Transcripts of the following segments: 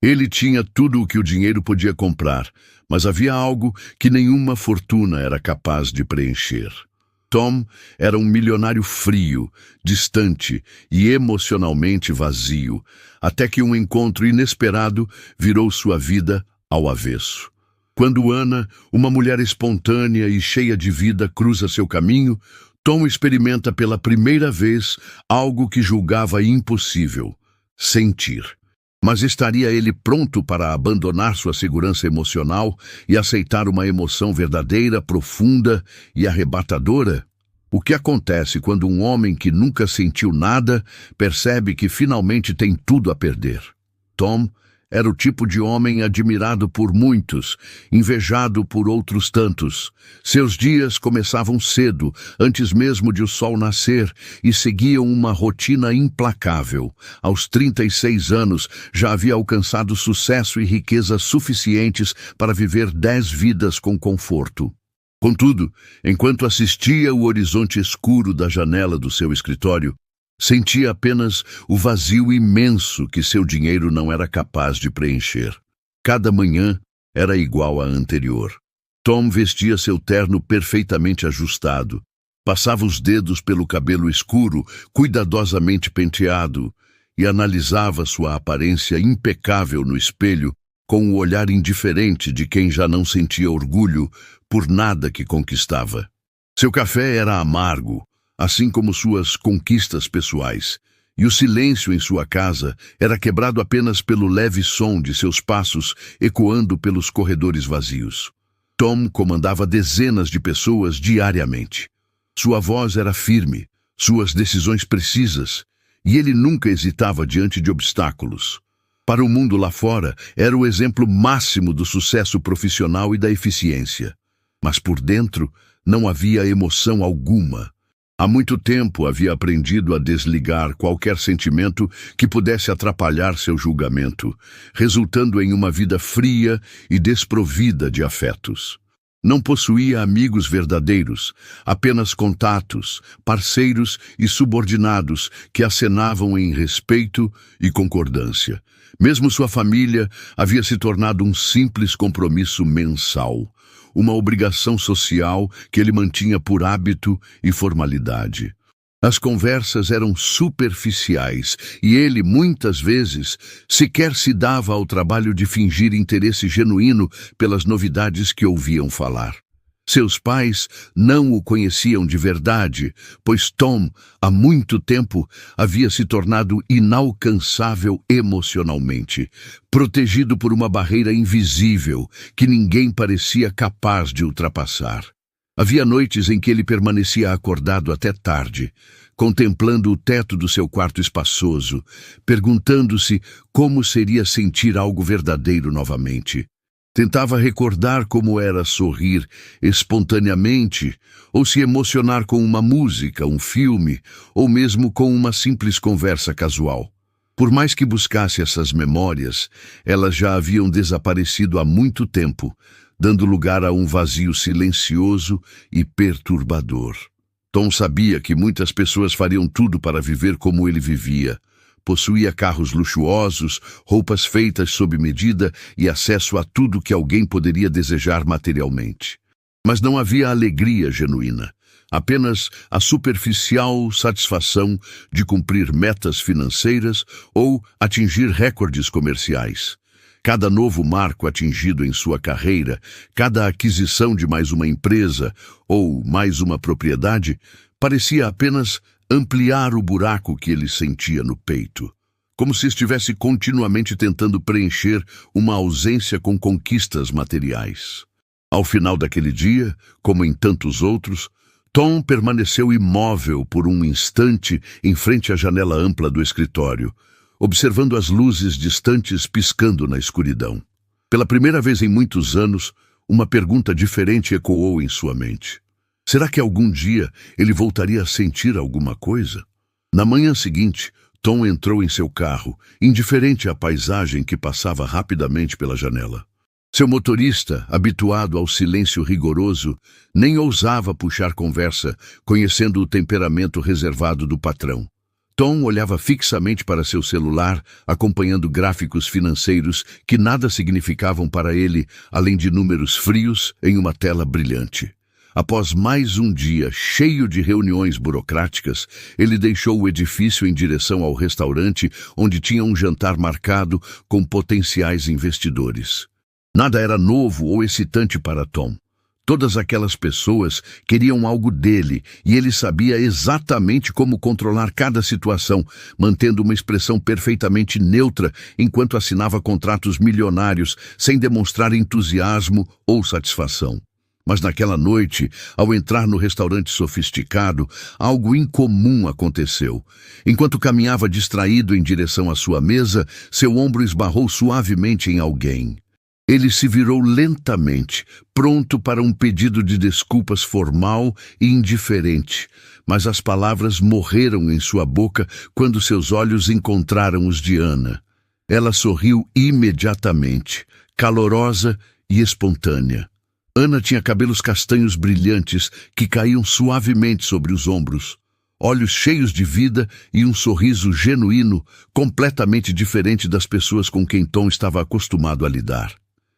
Ele tinha tudo o que o dinheiro podia comprar, mas havia algo que nenhuma fortuna era capaz de preencher. Tom era um milionário frio, distante e emocionalmente vazio, até que um encontro inesperado virou sua vida ao avesso. Quando Ana, uma mulher espontânea e cheia de vida, cruza seu caminho, Tom experimenta pela primeira vez algo que julgava impossível: sentir. Mas estaria ele pronto para abandonar sua segurança emocional e aceitar uma emoção verdadeira, profunda e arrebatadora? O que acontece quando um homem que nunca sentiu nada percebe que finalmente tem tudo a perder? Tom era o tipo de homem admirado por muitos, invejado por outros tantos. Seus dias começavam cedo, antes mesmo de o sol nascer, e seguiam uma rotina implacável. Aos 36 anos, já havia alcançado sucesso e riqueza suficientes para viver 10 vidas com conforto. Contudo, enquanto assistia o horizonte escuro da janela do seu escritório, sentia apenas o vazio imenso que seu dinheiro não era capaz de preencher. Cada manhã era igual à anterior. Tom vestia seu terno perfeitamente ajustado, passava os dedos pelo cabelo escuro, cuidadosamente penteado, e analisava sua aparência impecável no espelho com o olhar indiferente de quem já não sentia orgulho por nada que conquistava. Seu café era amargo, assim como suas conquistas pessoais, e o silêncio em sua casa era quebrado apenas pelo leve som de seus passos ecoando pelos corredores vazios. Tom comandava dezenas de pessoas diariamente. Sua voz era firme, suas decisões precisas, e ele nunca hesitava diante de obstáculos. Para o mundo lá fora, era o exemplo máximo do sucesso profissional e da eficiência. Mas por dentro, não havia emoção alguma. Há muito tempo havia aprendido a desligar qualquer sentimento que pudesse atrapalhar seu julgamento, resultando em uma vida fria e desprovida de afetos. Não possuía amigos verdadeiros, apenas contatos, parceiros e subordinados que acenavam em respeito e concordância. Mesmo sua família havia se tornado um simples compromisso mensal, uma obrigação social que ele mantinha por hábito e formalidade. As conversas eram superficiais e ele, muitas vezes, sequer se dava ao trabalho de fingir interesse genuíno pelas novidades que ouviam falar. Seus pais não o conheciam de verdade, pois Tom, há muito tempo, havia se tornado inalcançável emocionalmente, protegido por uma barreira invisível que ninguém parecia capaz de ultrapassar. Havia noites em que ele permanecia acordado até tarde, contemplando o teto do seu quarto espaçoso, perguntando-se como seria sentir algo verdadeiro novamente. Tentava recordar como era sorrir espontaneamente, ou se emocionar com uma música, um filme, ou mesmo com uma simples conversa casual. Por mais que buscasse essas memórias, elas já haviam desaparecido há muito tempo, dando lugar a um vazio silencioso e perturbador. Tom sabia que muitas pessoas fariam tudo para viver como ele vivia. Possuía carros luxuosos, roupas feitas sob medida e acesso a tudo que alguém poderia desejar materialmente. Mas não havia alegria genuína, apenas a superficial satisfação de cumprir metas financeiras ou atingir recordes comerciais. Cada novo marco atingido em sua carreira, cada aquisição de mais uma empresa ou mais uma propriedade, parecia apenas ampliar o buraco que ele sentia no peito, como se estivesse continuamente tentando preencher uma ausência com conquistas materiais. Ao final daquele dia, como em tantos outros, Tom permaneceu imóvel por um instante em frente à janela ampla do escritório, observando as luzes distantes piscando na escuridão. Pela primeira vez em muitos anos, uma pergunta diferente ecoou em sua mente. Será que algum dia ele voltaria a sentir alguma coisa? Na manhã seguinte, Tom entrou em seu carro, indiferente à paisagem que passava rapidamente pela janela. Seu motorista, habituado ao silêncio rigoroso, nem ousava puxar conversa, conhecendo o temperamento reservado do patrão. Tom olhava fixamente para seu celular, acompanhando gráficos financeiros que nada significavam para ele, além de números frios em uma tela brilhante. Após mais um dia cheio de reuniões burocráticas, ele deixou o edifício em direção ao restaurante onde tinha um jantar marcado com potenciais investidores. Nada era novo ou excitante para Tom. Todas aquelas pessoas queriam algo dele e ele sabia exatamente como controlar cada situação, mantendo uma expressão perfeitamente neutra enquanto assinava contratos milionários sem demonstrar entusiasmo ou satisfação. Mas naquela noite, ao entrar no restaurante sofisticado, algo incomum aconteceu. Enquanto caminhava distraído em direção à sua mesa, seu ombro esbarrou suavemente em alguém. Ele se virou lentamente, pronto para um pedido de desculpas formal e indiferente, mas as palavras morreram em sua boca quando seus olhos encontraram os de Ana. Ela sorriu imediatamente, calorosa e espontânea. Ana tinha cabelos castanhos brilhantes que caíam suavemente sobre os ombros, olhos cheios de vida e um sorriso genuíno, completamente diferente das pessoas com quem Tom estava acostumado a lidar.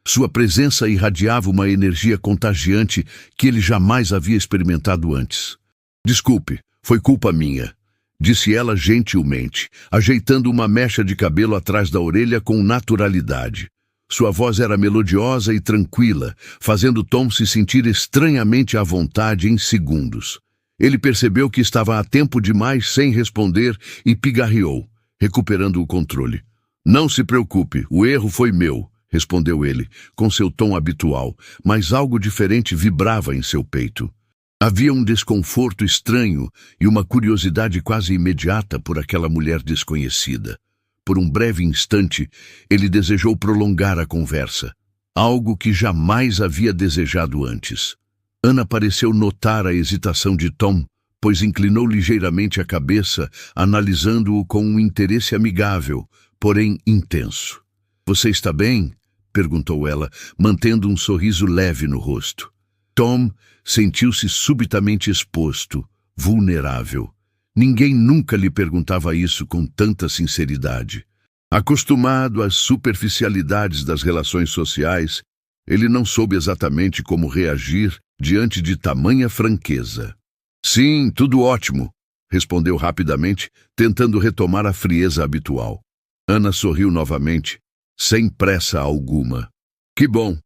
Sua presença irradiava uma energia contagiante que ele jamais havia experimentado antes. "Desculpe, foi culpa minha", disse ela gentilmente, ajeitando uma mecha de cabelo atrás da orelha com naturalidade. Sua voz era melodiosa e tranquila, fazendo Tom se sentir estranhamente à vontade em segundos. Ele percebeu que estava a tempo demais sem responder e pigarreou, recuperando o controle. "Não se preocupe, o erro foi meu", respondeu ele, com seu tom habitual, mas algo diferente vibrava em seu peito. Havia um desconforto estranho e uma curiosidade quase imediata por aquela mulher desconhecida. Por um breve instante, ele desejou prolongar a conversa, algo que jamais havia desejado antes. Ana pareceu notar a hesitação de Tom, pois inclinou ligeiramente a cabeça, analisando-o com um interesse amigável, porém intenso. "Você está bem?" perguntou ela, mantendo um sorriso leve no rosto. Tom sentiu-se subitamente exposto, vulnerável. Ninguém nunca lhe perguntava isso com tanta sinceridade. Acostumado às superficialidades das relações sociais, ele não soube exatamente como reagir diante de tamanha franqueza. "Sim, tudo ótimo", respondeu rapidamente, tentando retomar a frieza habitual. Ana sorriu novamente, sem pressa alguma. "Que bom.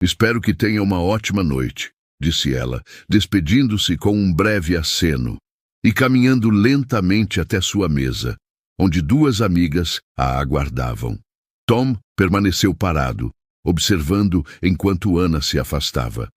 Espero que tenha uma ótima noite", disse ela, despedindo-se com um breve aceno e caminhando lentamente até sua mesa, onde duas amigas a aguardavam. Tom permaneceu parado, observando enquanto Ana se afastava.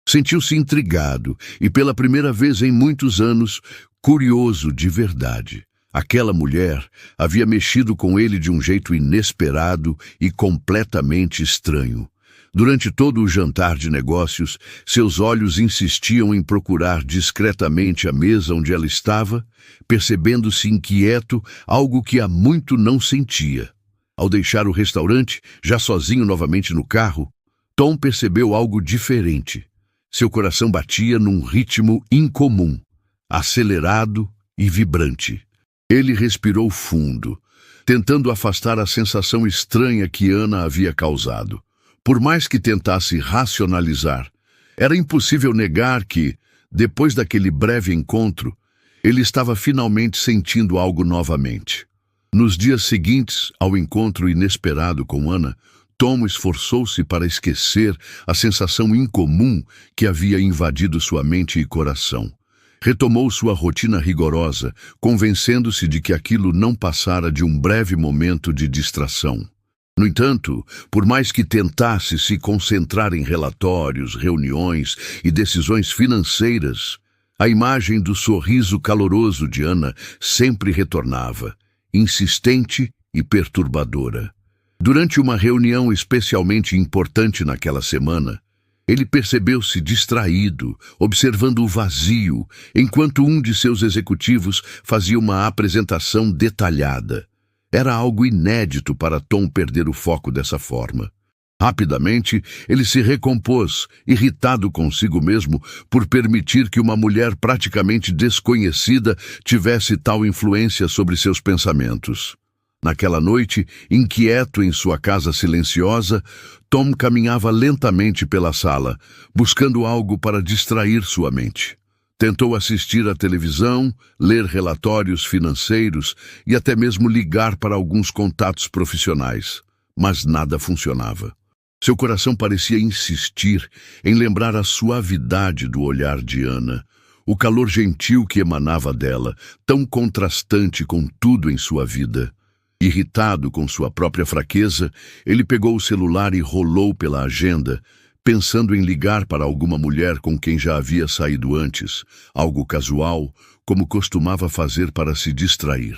Sentiu-se intrigado e, pela primeira vez em muitos anos, curioso de verdade. Aquela mulher havia mexido com ele de um jeito inesperado e completamente estranho. Durante todo o jantar de negócios, seus olhos insistiam em procurar discretamente a mesa onde ela estava, percebendo-se inquieto, algo que há muito não sentia. Ao deixar o restaurante, já sozinho novamente no carro, Tom percebeu algo diferente. Seu coração batia num ritmo incomum, acelerado e vibrante. Ele respirou fundo, tentando afastar a sensação estranha que Ana havia causado. Por mais que tentasse racionalizar, era impossível negar que, depois daquele breve encontro, ele estava finalmente sentindo algo novamente. Nos dias seguintes ao encontro inesperado com Ana, Tom esforçou-se para esquecer a sensação incomum que havia invadido sua mente e coração. Retomou sua rotina rigorosa, convencendo-se de que aquilo não passara de um breve momento de distração. No entanto, por mais que tentasse se concentrar em relatórios, reuniões e decisões financeiras, a imagem do sorriso caloroso de Ana sempre retornava, insistente e perturbadora. Durante uma reunião especialmente importante naquela semana, ele percebeu-se distraído, observando o vazio, enquanto um de seus executivos fazia uma apresentação detalhada. Era algo inédito para Tom perder o foco dessa forma. Rapidamente, ele se recompôs, irritado consigo mesmo por permitir que uma mulher praticamente desconhecida tivesse tal influência sobre seus pensamentos. Naquela noite, inquieto em sua casa silenciosa, Tom caminhava lentamente pela sala, buscando algo para distrair sua mente. Tentou assistir à televisão, ler relatórios financeiros e até mesmo ligar para alguns contatos profissionais, mas nada funcionava. Seu coração parecia insistir em lembrar a suavidade do olhar de Ana, o calor gentil que emanava dela, tão contrastante com tudo em sua vida. Irritado com sua própria fraqueza, ele pegou o celular e rolou pela agenda, pensando em ligar para alguma mulher com quem já havia saído antes, algo casual, como costumava fazer para se distrair.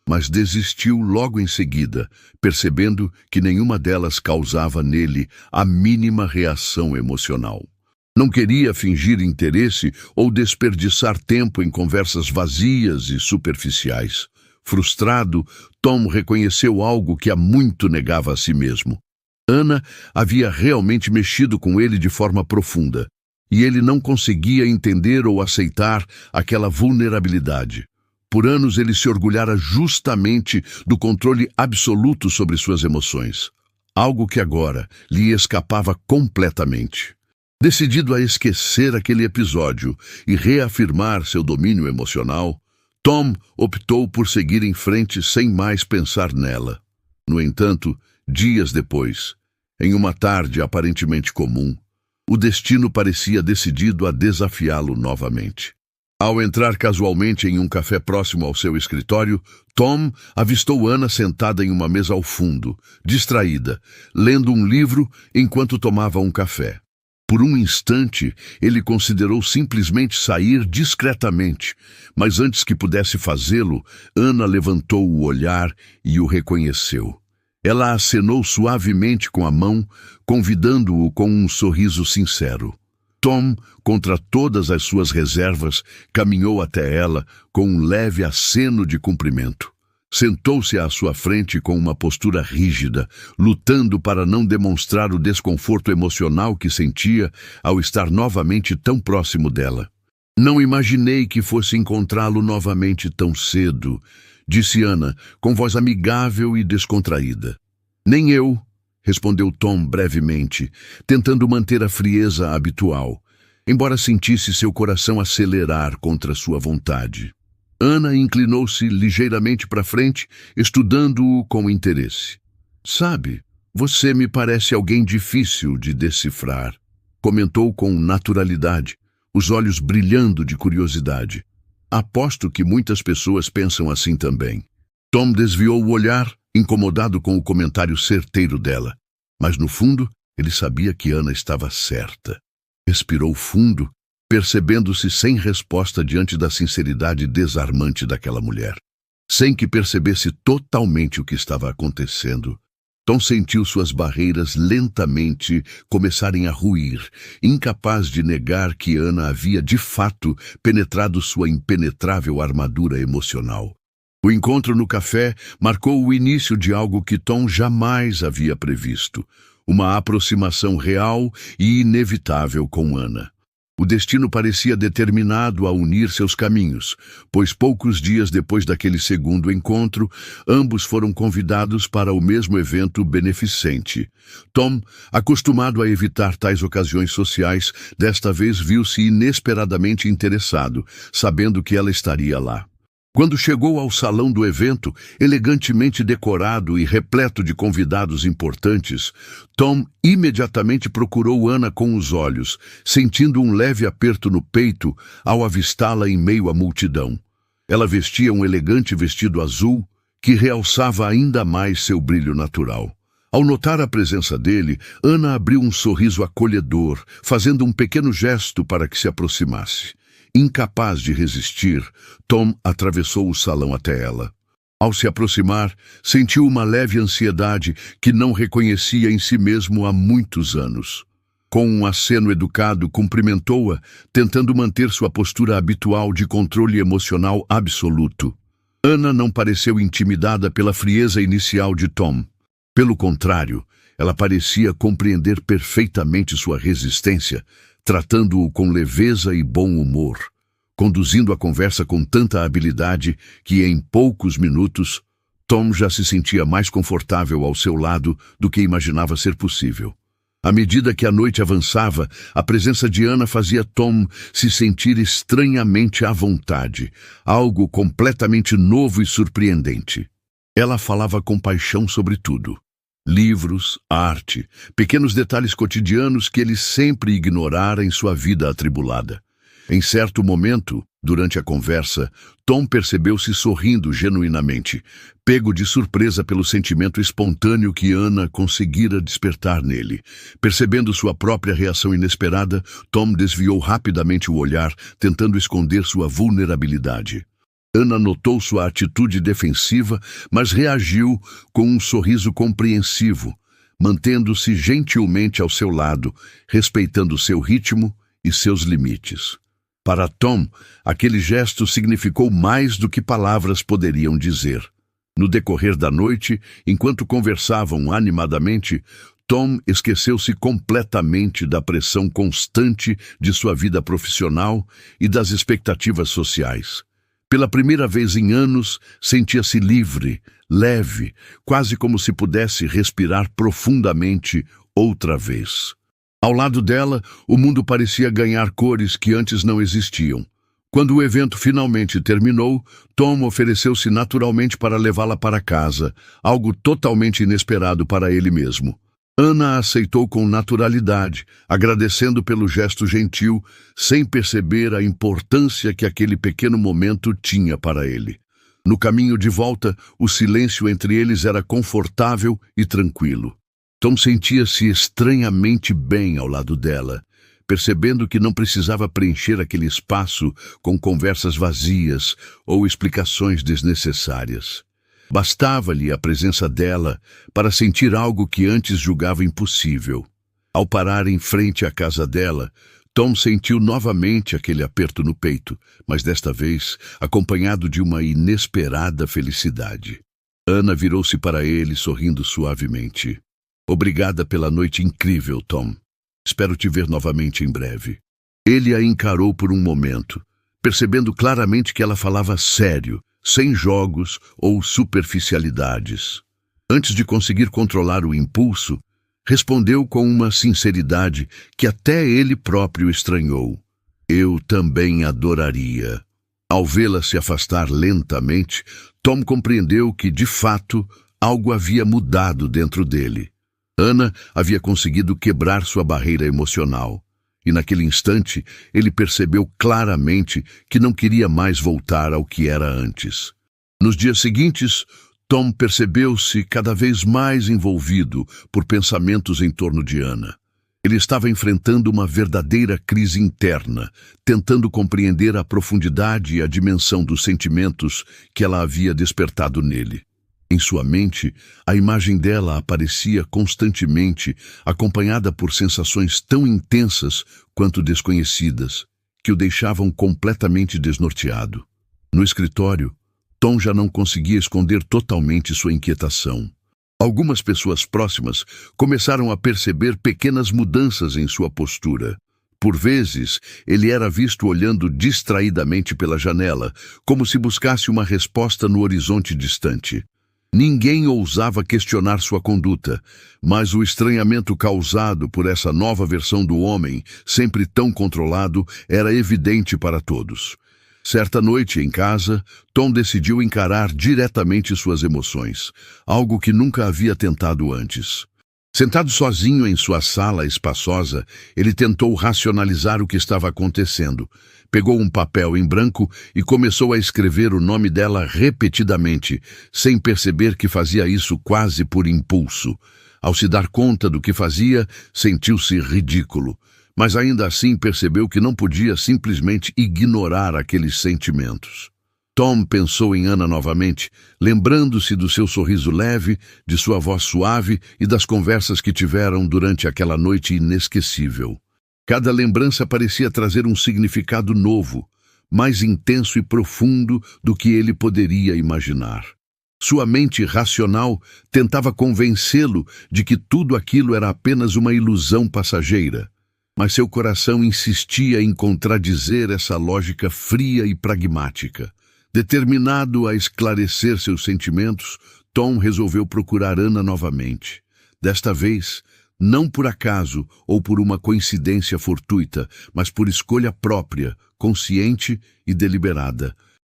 Mas desistiu logo em seguida, percebendo que nenhuma delas causava nele a mínima reação emocional. Não queria fingir interesse ou desperdiçar tempo em conversas vazias e superficiais. Frustrado, Tom reconheceu algo que há muito negava a si mesmo. Ana havia realmente mexido com ele de forma profunda, e ele não conseguia entender ou aceitar aquela vulnerabilidade. Por anos ele se orgulhara justamente do controle absoluto sobre suas emoções, algo que agora lhe escapava completamente. Decidido a esquecer aquele episódio e reafirmar seu domínio emocional, Tom optou por seguir em frente sem mais pensar nela. No entanto, dias depois, em uma tarde aparentemente comum, o destino parecia decidido a desafiá-lo novamente. Ao entrar casualmente em um café próximo ao seu escritório, Tom avistou Ana sentada em uma mesa ao fundo, distraída, lendo um livro enquanto tomava um café. Por um instante, ele considerou simplesmente sair discretamente, mas antes que pudesse fazê-lo, Ana levantou o olhar e o reconheceu. Ela acenou suavemente com a mão, convidando-o com um sorriso sincero. Tom, contra todas as suas reservas, caminhou até ela com um leve aceno de cumprimento. Sentou-se à sua frente com uma postura rígida, lutando para não demonstrar o desconforto emocional que sentia ao estar novamente tão próximo dela. "Não imaginei que fosse encontrá-lo novamente tão cedo", disse Ana, com voz amigável e descontraída. "Nem eu", respondeu Tom brevemente, tentando manter a frieza habitual, embora sentisse seu coração acelerar contra sua vontade. Ana inclinou-se ligeiramente para frente, estudando-o com interesse. "Sabe, você me parece alguém difícil de decifrar", comentou com naturalidade, os olhos brilhando de curiosidade. "Aposto que muitas pessoas pensam assim também." Tom desviou o olhar, incomodado com o comentário certeiro dela, mas no fundo ele sabia que Ana estava certa. Respirou fundo, percebendo-se sem resposta diante da sinceridade desarmante daquela mulher. Sem que percebesse totalmente o que estava acontecendo, Tom sentiu suas barreiras lentamente começarem a ruir, incapaz de negar que Ana havia de fato penetrado sua impenetrável armadura emocional. O encontro no café marcou o início de algo que Tom jamais havia previsto, uma aproximação real e inevitável com Ana. O destino parecia determinado a unir seus caminhos, pois poucos dias depois daquele segundo encontro, ambos foram convidados para o mesmo evento beneficente. Tom, acostumado a evitar tais ocasiões sociais, desta vez viu-se inesperadamente interessado, sabendo que ela estaria lá. Quando chegou ao salão do evento, elegantemente decorado e repleto de convidados importantes, Tom imediatamente procurou Ana com os olhos, sentindo um leve aperto no peito ao avistá-la em meio à multidão. Ela vestia um elegante vestido azul que realçava ainda mais seu brilho natural. Ao notar a presença dele, Ana abriu um sorriso acolhedor, fazendo um pequeno gesto para que se aproximasse. Incapaz de resistir, Tom atravessou o salão até ela. Ao se aproximar, sentiu uma leve ansiedade que não reconhecia em si mesmo há muitos anos. Com um aceno educado, cumprimentou-a, tentando manter sua postura habitual de controle emocional absoluto. Ana não pareceu intimidada pela frieza inicial de Tom. Pelo contrário, Ela parecia compreender perfeitamente sua resistência, tratando-o com leveza e bom humor, conduzindo a conversa com tanta habilidade que, em poucos minutos, Tom já se sentia mais confortável ao seu lado do que imaginava ser possível. À medida que a noite avançava, a presença de Ana fazia Tom se sentir estranhamente à vontade, algo completamente novo e surpreendente. Ela falava com paixão sobre tudo. Livros, arte, pequenos detalhes cotidianos que ele sempre ignorara em sua vida atribulada. Em certo momento, durante a conversa, Tom percebeu-se sorrindo genuinamente, pego de surpresa pelo sentimento espontâneo que Ana conseguira despertar nele. Percebendo sua própria reação inesperada, Tom desviou rapidamente o olhar, tentando esconder sua vulnerabilidade. Ana notou sua atitude defensiva, mas reagiu com um sorriso compreensivo, mantendo-se gentilmente ao seu lado, respeitando seu ritmo e seus limites. Para Tom, aquele gesto significou mais do que palavras poderiam dizer. No decorrer da noite, enquanto conversavam animadamente, Tom esqueceu-se completamente da pressão constante de sua vida profissional e das expectativas sociais. Pela primeira vez em anos, sentia-se livre, leve, quase como se pudesse respirar profundamente outra vez. Ao lado dela, o mundo parecia ganhar cores que antes não existiam. Quando o evento finalmente terminou, Tom ofereceu-se naturalmente para levá-la para casa, algo totalmente inesperado para ele mesmo. Ana aceitou com naturalidade, agradecendo pelo gesto gentil, sem perceber a importância que aquele pequeno momento tinha para ele. No caminho de volta, o silêncio entre eles era confortável e tranquilo. Tom sentia-se estranhamente bem ao lado dela, percebendo que não precisava preencher aquele espaço com conversas vazias ou explicações desnecessárias. Bastava-lhe a presença dela para sentir algo que antes julgava impossível. Ao parar em frente à casa dela, Tom sentiu novamente aquele aperto no peito, mas desta vez acompanhado de uma inesperada felicidade. Ana virou-se para ele, sorrindo suavemente. Obrigada pela noite incrível, Tom. Espero te ver novamente em breve. Ele a encarou por um momento, percebendo claramente que ela falava sério, sem jogos ou superficialidades. Antes de conseguir controlar o impulso, respondeu com uma sinceridade que até ele próprio estranhou. Eu também adoraria. Ao vê-la se afastar lentamente, Tom compreendeu que, de fato, algo havia mudado dentro dele. Ana havia conseguido quebrar sua barreira emocional, e naquele instante ele percebeu claramente que não queria mais voltar ao que era antes. Nos dias seguintes, Tom percebeu-se cada vez mais envolvido por pensamentos em torno de Ana. Ele estava enfrentando uma verdadeira crise interna, tentando compreender a profundidade e a dimensão dos sentimentos que ela havia despertado nele. Em sua mente, a imagem dela aparecia constantemente, acompanhada por sensações tão intensas quanto desconhecidas, que o deixavam completamente desnorteado. No escritório, Tom já não conseguia esconder totalmente sua inquietação. Algumas pessoas próximas começaram a perceber pequenas mudanças em sua postura. Por vezes, ele era visto olhando distraidamente pela janela, como se buscasse uma resposta no horizonte distante. Ninguém ousava questionar sua conduta, mas o estranhamento causado por essa nova versão do homem, sempre tão controlado, era evidente para todos. Certa noite, em casa, Tom decidiu encarar diretamente suas emoções, algo que nunca havia tentado antes. Sentado sozinho em sua sala espaçosa, ele tentou racionalizar o que estava acontecendo. Pegou um papel em branco e começou a escrever o nome dela repetidamente, sem perceber que fazia isso quase por impulso. Ao se dar conta do que fazia, sentiu-se ridículo, mas ainda assim percebeu que não podia simplesmente ignorar aqueles sentimentos. Tom pensou em Ana novamente, lembrando-se do seu sorriso leve, de sua voz suave e das conversas que tiveram durante aquela noite inesquecível. Cada lembrança parecia trazer um significado novo, mais intenso e profundo do que ele poderia imaginar. Sua mente racional tentava convencê-lo de que tudo aquilo era apenas uma ilusão passageira. Mas seu coração insistia em contradizer essa lógica fria e pragmática. Determinado a esclarecer seus sentimentos, Tom resolveu procurar Ana novamente. Desta vez, não por acaso ou por uma coincidência fortuita, mas por escolha própria, consciente e deliberada.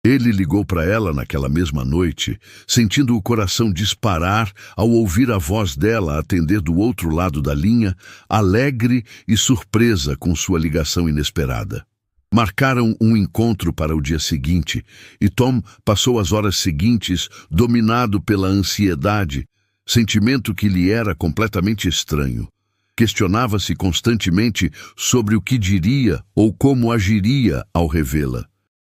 Ele ligou para ela naquela mesma noite, sentindo o coração disparar ao ouvir a voz dela atender do outro lado da linha, alegre e surpresa com sua ligação inesperada. Marcaram um encontro para o dia seguinte, e Tom passou as horas seguintes dominado pela ansiedade, sentimento que lhe era completamente estranho. Questionava-se constantemente sobre o que diria ou como agiria ao revê-la.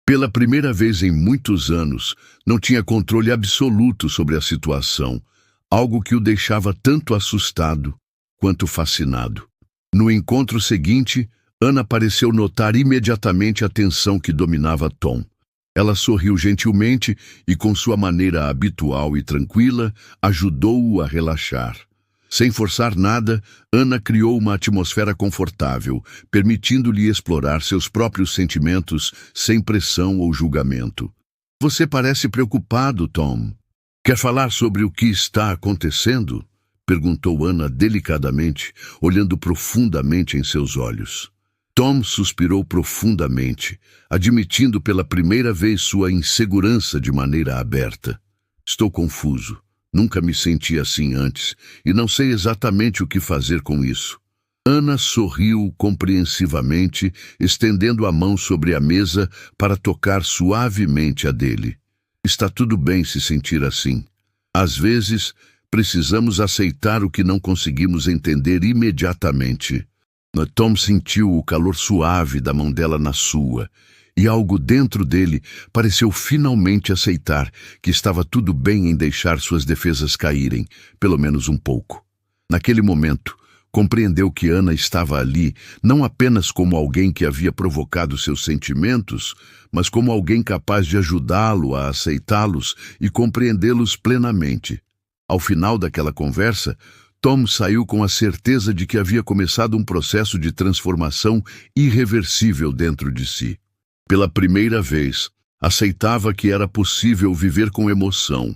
Pela primeira vez em muitos anos, não tinha controle absoluto sobre a situação, algo que o deixava tanto assustado quanto fascinado. No encontro seguinte, Ana pareceu notar imediatamente a tensão que dominava Tom. Ela sorriu gentilmente e, com sua maneira habitual e tranquila, ajudou-o a relaxar. Sem forçar nada, Ana criou uma atmosfera confortável, permitindo-lhe explorar seus próprios sentimentos sem pressão ou julgamento. Você parece preocupado, Tom. Quer falar sobre o que está acontecendo? Perguntou Ana delicadamente, olhando profundamente em seus olhos. Tom suspirou profundamente, admitindo pela primeira vez sua insegurança de maneira aberta. Estou confuso. Nunca me senti assim antes, e não sei exatamente o que fazer com isso. Ana sorriu compreensivamente, estendendo a mão sobre a mesa para tocar suavemente a dele. Está tudo bem se sentir assim. Às vezes, precisamos aceitar o que não conseguimos entender imediatamente. Tom sentiu o calor suave da mão dela na sua, e algo dentro dele pareceu finalmente aceitar que estava tudo bem em deixar suas defesas caírem, pelo menos um pouco. Naquele momento, compreendeu que Ana estava ali não apenas como alguém que havia provocado seus sentimentos, mas como alguém capaz de ajudá-lo a aceitá-los e compreendê-los plenamente. Ao final daquela conversa, Tom saiu com a certeza de que havia começado um processo de transformação irreversível dentro de si. Pela primeira vez, aceitava que era possível viver com emoção,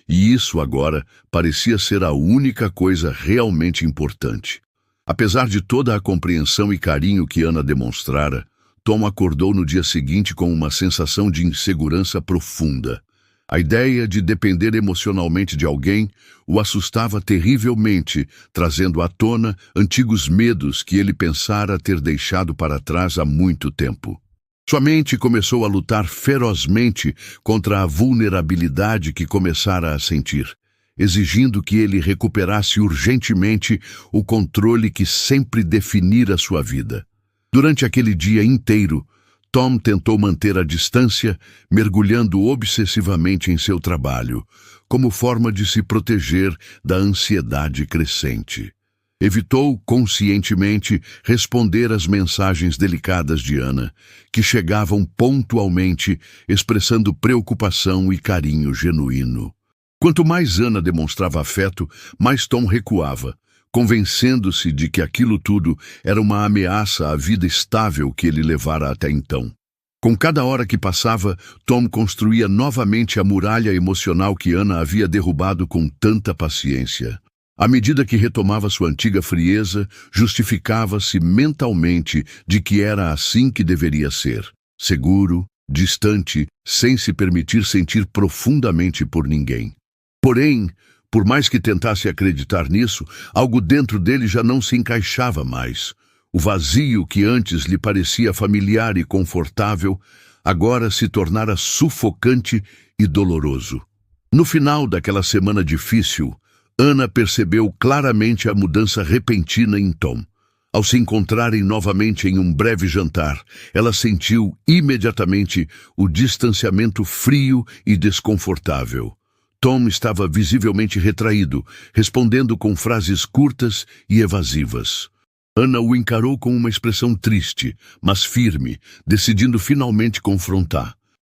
e isso agora parecia ser a única coisa realmente importante. Apesar de toda a compreensão e carinho que Ana demonstrara, Tom acordou no dia seguinte com uma sensação de insegurança profunda. A ideia de depender emocionalmente de alguém o assustava terrivelmente, trazendo à tona antigos medos que ele pensara ter deixado para trás há muito tempo. Sua mente começou a lutar ferozmente contra a vulnerabilidade que começara a sentir, exigindo que ele recuperasse urgentemente o controle que sempre definira sua vida. Durante aquele dia inteiro, Tom tentou manter a distância, mergulhando obsessivamente em seu trabalho, como forma de se proteger da ansiedade crescente. Evitou conscientemente responder às mensagens delicadas de Ana, que chegavam pontualmente, expressando preocupação e carinho genuíno. Quanto mais Ana demonstrava afeto, mais Tom recuava, convencendo-se de que aquilo tudo era uma ameaça à vida estável que ele levara até então. Com cada hora que passava, Tom construía novamente a muralha emocional que Ana havia derrubado com tanta paciência. À medida que retomava sua antiga frieza, justificava-se mentalmente de que era assim que deveria ser, seguro, distante, sem se permitir sentir profundamente por ninguém. Porém, por mais que tentasse acreditar nisso, algo dentro dele já não se encaixava mais. O vazio que antes lhe parecia familiar e confortável, agora se tornara sufocante e doloroso. No final daquela semana difícil, Ana percebeu claramente a mudança repentina em Tom. Ao se encontrarem novamente em um breve jantar, ela sentiu imediatamente o distanciamento frio e desconfortável. Tom estava visivelmente retraído, respondendo com frases curtas e evasivas. Ana o encarou com uma expressão triste, mas firme, decidindo finalmente confrontar.